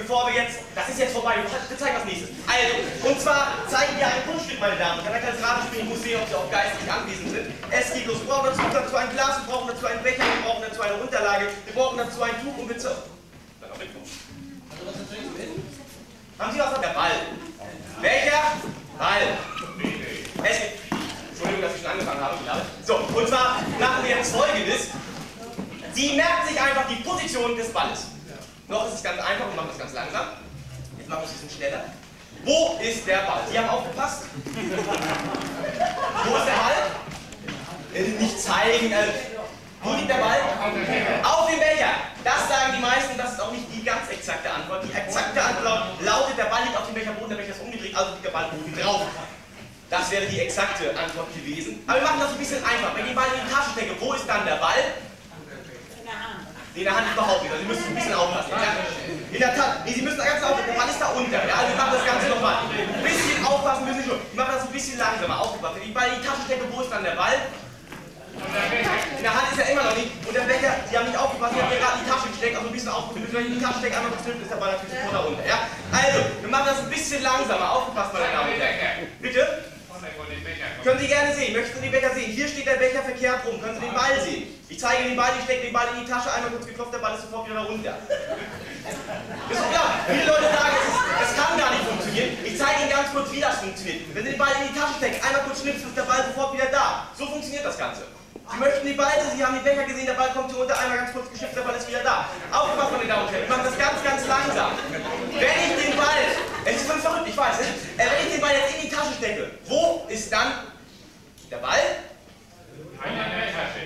bevor wir jetzt, das ist jetzt vorbei, wir zeigen was nächstes. Also, und zwar zeigen wir ein Kunststück, meine Damen und Herren. Da kann das Ratespiel, ich muss sehen, ob Sie auch geistig anwesend sind. Es geht los. Wir brauchen dazu ein Glas, wir brauchen dazu einen Becher, wir brauchen dazu eine Unterlage, wir brauchen dazu ein Tuch und bitte. Dann auch mitkommen. Haben Sie was an der Ball? Welcher? Ball. Entschuldigung, dass ich schon angefangen habe. So, und zwar machen wir jetzt Folgendes. Sie merken sich einfach die Position des Balles. Noch ist es ganz einfach, wir machen das ganz langsam. Jetzt machen wir es ein bisschen schneller. Wo ist der Ball? Sie haben aufgepasst? Wo ist der Ball? Nicht zeigen. Wo liegt der Ball? Auf dem Becher. Das sagen die meisten, das ist auch nicht die ganz exakte Antwort. Die exakte Antwort lautet, der Ball liegt auf dem Becherboden, der Becher ist umgedreht, also liegt der Ball oben drauf. Das wäre die exakte Antwort gewesen. Aber wir machen das ein bisschen einfach. Wenn ich den Ball in die Tasche stecke, wo ist dann der Ball? In der Hand überhaupt nicht. Also Sie müssen ein bisschen aufpassen. In der Tat, nee, Sie müssen ganz aufpassen. Der Ball ist da unter. Ja, also wir machen das Ganze nochmal. Ein bisschen aufpassen müssen Sie schon. Wir machen das ein bisschen langsamer. Aufgepasst. Wenn ich den Ball in die Tasche stecke, wo ist dann der Ball? In der Hand ist er immer noch nicht. Und der Becher, Sie haben nicht aufgepasst, Sie haben mir gerade in die Tasche gesteckt. Also ein bisschen aufpassen. Wenn ich in die Tasche stecke, einmal bestimmt, ist der Ball natürlich sofort da unter. Ja? Also, wir machen das ein bisschen langsamer. Aufgepasst, meine Damen und Herren. Bitte? Können Sie gerne sehen. Möchten Sie den Becher sehen? Hier steht der Becher verkehrt rum. Können Sie den Ball sehen? Ich zeige den Ball, ich stecke den Ball in die Tasche, einmal kurz geklopft, der Ball ist sofort wieder da runter. Ist doch klar. Viele Leute sagen, es kann gar nicht funktionieren. Ich zeige Ihnen ganz kurz, wie das funktioniert. Wenn Sie den Ball in die Tasche stecken, einmal kurz schnipsen, ist der Ball sofort wieder da. So funktioniert das Ganze. Sie möchten den Ball sehen, Sie haben den Becher gesehen, der Ball kommt hier unter, einmal ganz kurz geschnipst, der Ball ist wieder da. Aufgepasst, meine Damen und Herren, wir machen das ganz, ganz langsam. Wenn ich den Ball, es ist völlig verrückt, ich weiß, wenn ich den Ball jetzt in die Tasche stecke, wo ist dann der Ball?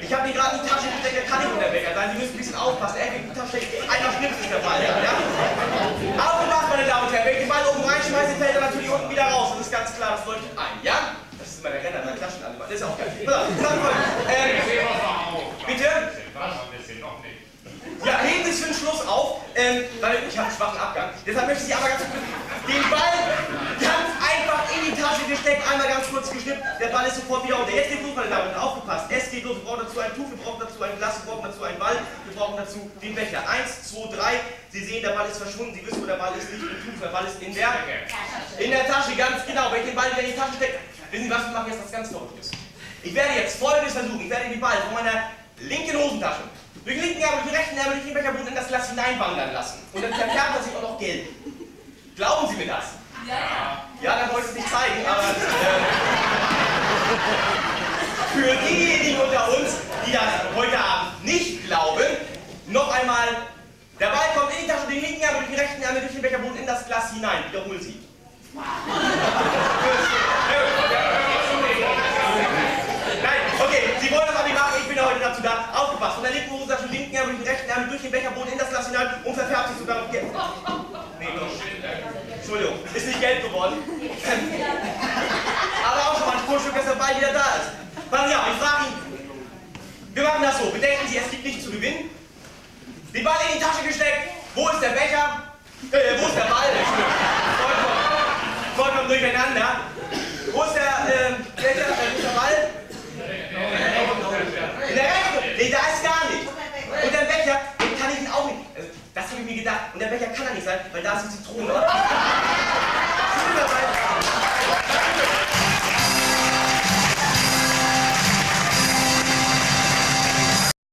Ich habe ihn gerade in die Tasche gesteckt, der kann nicht unter der Becher sein. Sie müssen ein bisschen aufpassen. Er in die Tasche steckt, einmal schnipst ist der Ball. Ja? Aufgepasst, meine Damen und Herren. Wenn ich den Ball oben reinschmeiße, fällt er natürlich unten wieder raus. Das ist ganz klar, das leuchtet ein. Ja? Das ist immer der Renner, meine Taschen alle. Das ist auch geil. Bitte? Ja, heben Sie es für den Schluss auf, weil ich habe einen schwachen Abgang. Deshalb möchte ich Sie aber ganz kurz den Ball ganz einfach in die Tasche gesteckt, einmal ganz kurz geschnippt, der Ball ist sofort wieder unter. Jetzt geht los, meine Damen und Herren, aufgepasst. Es geht los, wir brauchen dazu ein Tuch, wir brauchen dazu ein Glas, wir brauchen dazu einen Ball, wir brauchen dazu den Becher. 1, 2, 3, Sie sehen, der Ball ist verschwunden, Sie wissen, wo der Ball ist, nicht im Tuch, der Ball ist in der Tasche, ganz genau. Wenn ich den Ball wieder in die Tasche stecke, wissen Sie was, wir machen jetzt was ganz Verrücktes. Ich werde jetzt Folgendes versuchen, ich werde den Ball von meiner linken Hosentasche durch den linken Ärmel, durch den rechten Ärmel, durch den Becherboden in das Glas hineinwandern lassen. Und dann verfärbt er sich auch noch gelb. Glauben Sie mir das? Ja. Ja, dann wollte ich es nicht zeigen, aber für diejenigen unter uns, die das heute Abend nicht glauben, noch einmal, der Ball kommt in die Tasche, durch den linken Ärmel, durch den rechten Ärmel, durch den Becherboden in das Glas hinein. Wiederholen Sie. Nein, okay, Sie wollen das aber nicht machen, ich bin ja heute dazu da. Aufgepasst, von der linken Hosentasche, durch den linken Ärmel, durch den rechten Ärmel, durch den Becherboden in das Glas hinein und verfärbt sich sogar noch gelb. Nee, Entschuldigung, ist nicht gelb geworden. Aber auch schon mal ein Spurstück, dass der Ball wieder da ist. Passen Sie auf, ich frage ihn. Wir machen das so, bedenken Sie, es gibt nichts zu gewinnen. Den Ball in die Tasche gesteckt, wo ist der Becher? Wo ist der Ball? Vollkommen durcheinander. Wo ist der Becher? Wo ist der Ball? In der rechten? Nee, da ist gar nicht. Und der Becher, den kann ich Ihnen auch nicht. Das habe ich mir gedacht. Und der Becher kann er nicht sein, weil da ist die Zitrone.